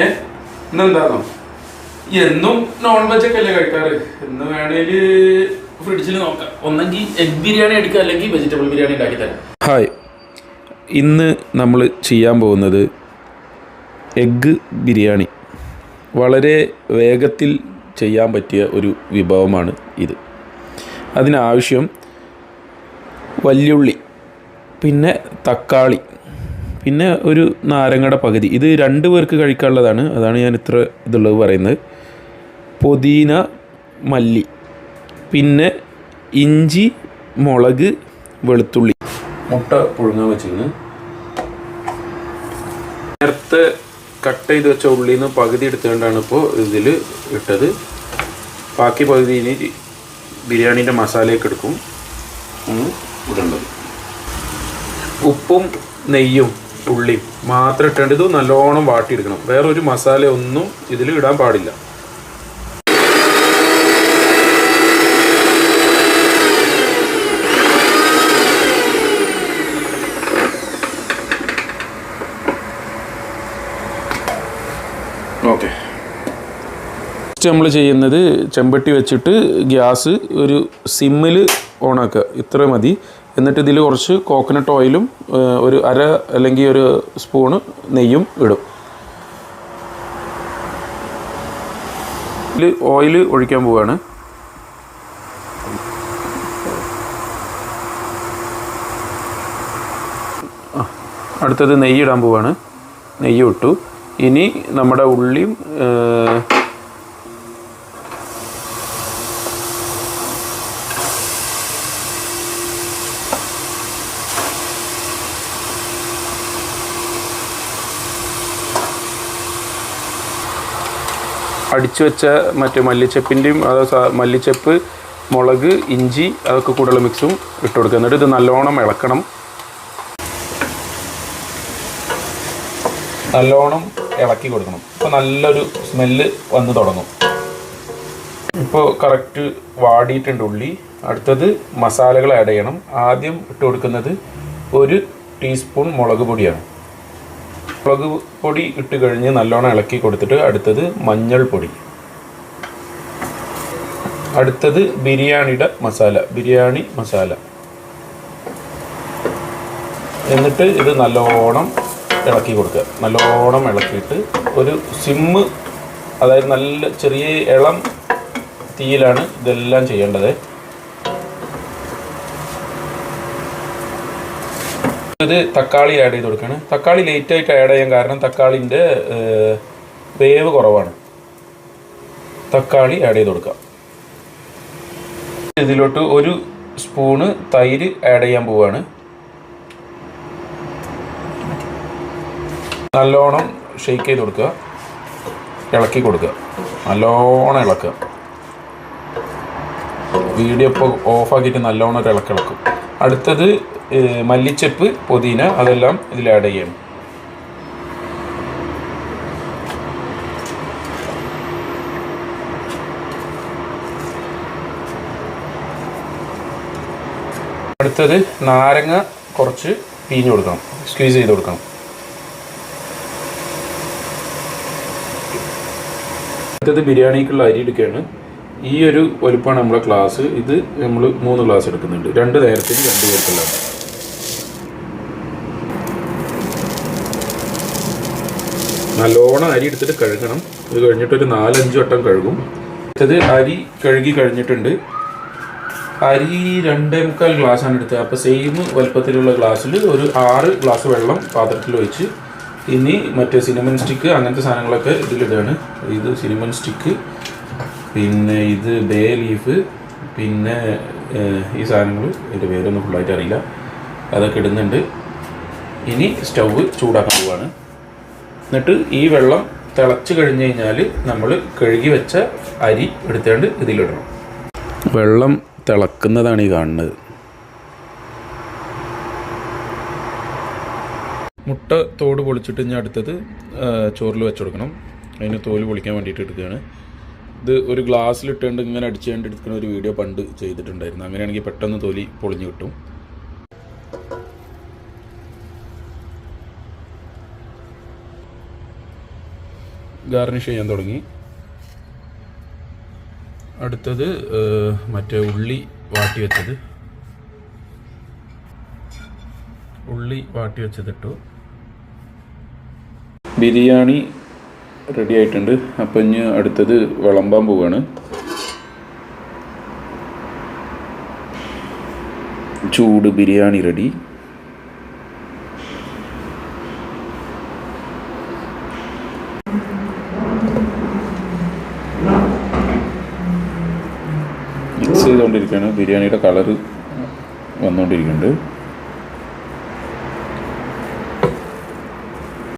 ഇന്നെന്താണോ എന്നും non veg ഒക്കെ അല്ലേ കഴിക്കാറ്? എന്ന് വേണേല് ഫ്രിഡ്ജിൽ നോക്കാം. ഒന്നെങ്കിൽ എഗ് ബിരിയാണി അടിക്കുക, അല്ലെങ്കിൽ വെജിറ്റബിൾ ബിരിയാണി ഉണ്ടാക്കി തരാം. ഹായ്, ഇന്ന് നമ്മൾ ചെയ്യാൻ പോകുന്നത് എഗ്ഗ് ബിരിയാണി. വളരെ വേഗത്തിൽ ചെയ്യാൻ പറ്റിയ ഒരു വിഭവമാണ് ഇത്. അതിനാവശ്യം വല്യുള്ളി, പിന്നെ തക്കാളി, പിന്നെ ഒരു നാരങ്ങയുടെ പകുതി. ഇത് 2 പേർക്ക് കഴിക്കാനുള്ളതാണ്, അതാണ് ഞാൻ ഇത്ര ഇതുള്ളത് പറയുന്നത്. പുതിന, മല്ലി, പിന്നെ ഇഞ്ചി, മുളക്, വെളുത്തുള്ളി. മുട്ട പുഴുങ്ങാൻ വെച്ചിരുന്നു. നേരത്തെ കട്ട് ചെയ്ത് വെച്ച ഉള്ളിയിൽ നിന്ന് പകുതി എടുത്തുകൊണ്ടാണ് ഇപ്പോൾ ഇതിൽ ഇട്ടത്. ബാക്കി പകുതി ഇനി ബിരിയാണീൻ്റെ മസാലയൊക്കെ എടുക്കും ഇടേണ്ടത്. ഉപ്പും നെയ്യും ഉള്ളിയും മാത്രം ഇട്ടേണ്ടത്. ഇത് നല്ലോണം വാട്ടിയെടുക്കണം. വേറൊരു മസാല ഒന്നും ഇതിൽ ഇടാൻ പാടില്ല. ഓക്കെ, നമ്മൾ ചെയ്യുന്നത് ചെമ്പട്ടി വെച്ചിട്ട് ഗ്യാസ് ഒരു സിമ്മിൽ ഓണാക്കുക. ഇത്ര മതി. എന്നിട്ട് ഇതിൽ കുറച്ച് കോക്കനട്ട് ഓയിലും ഒരു അര അല്ലെങ്കിൽ ഒരു സ്പൂണ് നെയ്യും ഇടും. ഇതിൽ ഓയിൽ ഒഴിക്കാൻ പോവുകയാണ്. അടുത്തത് നെയ്യ് ഇടാൻ പോവുകയാണ്. നെയ്യ് ഇട്ടു. ഇനി നമ്മുടെ ഉള്ളിയും അടിച്ചു വെച്ച മറ്റേ മല്ലിച്ചപ്പിൻ്റെയും മല്ലിച്ചപ്പ്, മുളക്, ഇഞ്ചി അതൊക്കെ കൂടെയുള്ള മിക്സും ഇട്ട് കൊടുക്കുക. എന്നിട്ട് ഇത് നല്ലോണം ഇളക്കണം. നല്ലോണം ഇളക്കി കൊടുക്കണം. ഇപ്പോൾ നല്ലൊരു സ്മെല്ല് വന്ന് തുടങ്ങും. ഇപ്പോൾ കറക്റ്റ് വാടിയിട്ടുണ്ട് ഉള്ളി. അടുത്തത് മസാലകൾ ആഡ് ചെയ്യണം. ആദ്യം ഇട്ട് കൊടുക്കുന്നത് 1 ടീസ്പൂൺ മുളക് പൊടിയാണ്. മുളക് പൊടി ഇട്ട് കഴിഞ്ഞ് നല്ലോണം ഇളക്കി കൊടുത്തിട്ട് അടുത്തത് മഞ്ഞൾപ്പൊടി. അടുത്തത് ബിരിയാണിയുടെ മസാല, ബിരിയാണി മസാല. എന്നിട്ട് ഇത് നല്ലോണം ഇളക്കി കൊടുക്കുക. നല്ലോണം ഇളക്കിയിട്ട് ഒരു സിമ്മ്, അതായത് നല്ല ചെറിയ ഇളം തീയിലാണ് ഇതെല്ലാം ചെയ്യേണ്ടത്. ഇത് തക്കാളി ആഡ് ചെയ്ത് കൊടുക്കുകയാണ്. തക്കാളി ലേറ്റായിട്ട് ആഡ് ചെയ്യാൻ കാരണം തക്കാളിൻ്റെ വേവ് കുറവാണ്. തക്കാളി ആഡ് ചെയ്ത് കൊടുക്കാം. ഇതിലോട്ട് 1 സ്പൂണ് തൈര് ആഡ് ചെയ്യാൻ പോവുകയാണ്. നല്ലോണം ഷെയ്ക്ക് ചെയ്ത് കൊടുക്കുക, ഇളക്കി കൊടുക്കുക, നല്ലോണം ഇളക്കുക. വീഡിയോ ഇപ്പോൾ ഓഫാക്കിയിട്ട് നല്ലോണം ഒരു ഇളക്കും. അടുത്തത് മല്ലിച്ചപ്പ്, പുതിന അതെല്ലാം ഇതിൽ ആഡ് ചെയ്യണം. അടുത്തത് നാരങ്ങ കുറച്ച് പിഴിഞ്ഞ് കൊടുക്കണം, സ്ക്വീസ് ചെയ്ത് കൊടുക്കണം. അടുത്തത് ബിരിയാണിക്കുള്ള അരി എടുക്കുകയാണ്. ഈ ഒരു വലുപ്പമാണ് നമ്മളെ ഗ്ലാസ്. ഇത് നമ്മൾ 3 ഗ്ലാസ് എടുക്കുന്നുണ്ട്. 2 നേരത്തിന് 2 പേർക്കുള്ളതാണ്. നല്ലോണം അരി എടുത്തിട്ട് കഴുകണം. ഇത് കഴിഞ്ഞിട്ടൊരു 4-5 വട്ടം കഴുകും. അടുത്തത് അരി കഴുകി കഴിഞ്ഞിട്ടുണ്ട്. അരി 2.25 ഗ്ലാസ്സാണ് എടുത്തത്. അപ്പോൾ സെയിം വലുപ്പത്തിലുള്ള ഗ്ലാസ്സിൽ ഒരു 6 ഗ്ലാസ് വെള്ളം പാത്രത്തിൽ വെച്ച് ഇനി മറ്റേ സിനമൺ സ്റ്റിക്ക് അങ്ങനത്തെ സാധനങ്ങളൊക്കെ ഇതിലിടുകയാണ്. ഇത് സിനമൺ സ്റ്റിക്ക്, പിന്നെ ഇത് ബേ ലീഫ്, പിന്നെ ഈ സാധനങ്ങൾ ഇതിൻ്റെ പേരൊന്നും ഫുള്ളായിട്ട് അറിയില്ല, അതൊക്കെ ഇടുന്നുണ്ട്. ഇനി സ്റ്റൗവ് ചൂടാക്കാൻ പോവുകയാണ്. എന്നിട്ട് ഈ വെള്ളം തിളച്ച് കഴിഞ്ഞ് കഴിഞ്ഞാൽ നമ്മൾ കഴുകി വെച്ച അരി എടുത്തുകൊണ്ട് ഇതിലിടണം. വെള്ളം തിളക്കുന്നതാണ് ഈ കാണുന്നത്. മുട്ട തോട് പൊളിച്ചിട്ട് ഇനി അടുത്തത് ചോറിൽ വെച്ച് കൊടുക്കണം. അതിന് തോല് പൊളിക്കാൻ വേണ്ടിയിട്ട് എടുക്കുകയാണ്. ഇത് ഒരു ഗ്ലാസ്സിലിട്ടുകൊണ്ട് ഇങ്ങനെ അടിച്ചുകൊണ്ട് എടുക്കുന്ന ഒരു വീഡിയോ പണ്ട് ചെയ്തിട്ടുണ്ടായിരുന്നു. അങ്ങനെയാണെങ്കിൽ പെട്ടെന്ന് തൊലി പൊളിഞ്ഞ് കിട്ടും. ഗാർണിഷ് ചെയ്യാൻ തുടങ്ങി. അടുത്തത് മറ്റേ ഉള്ളി വാട്ടി വെച്ചതിട്ടു. ബിരിയാണി റെഡി ആയിട്ടുണ്ട്. അപ്പം ഇനി അടുത്തത് വിളമ്പാൻ പോവുകയാണ്. ചൂട് ബിരിയാണി റെഡി. മിക്സ് ചെയ്തുകൊണ്ടിരിക്കുകയാണ്. ബിരിയാണിയുടെ കളറ് വന്നുകൊണ്ടിരിക്കുന്നുണ്ട്.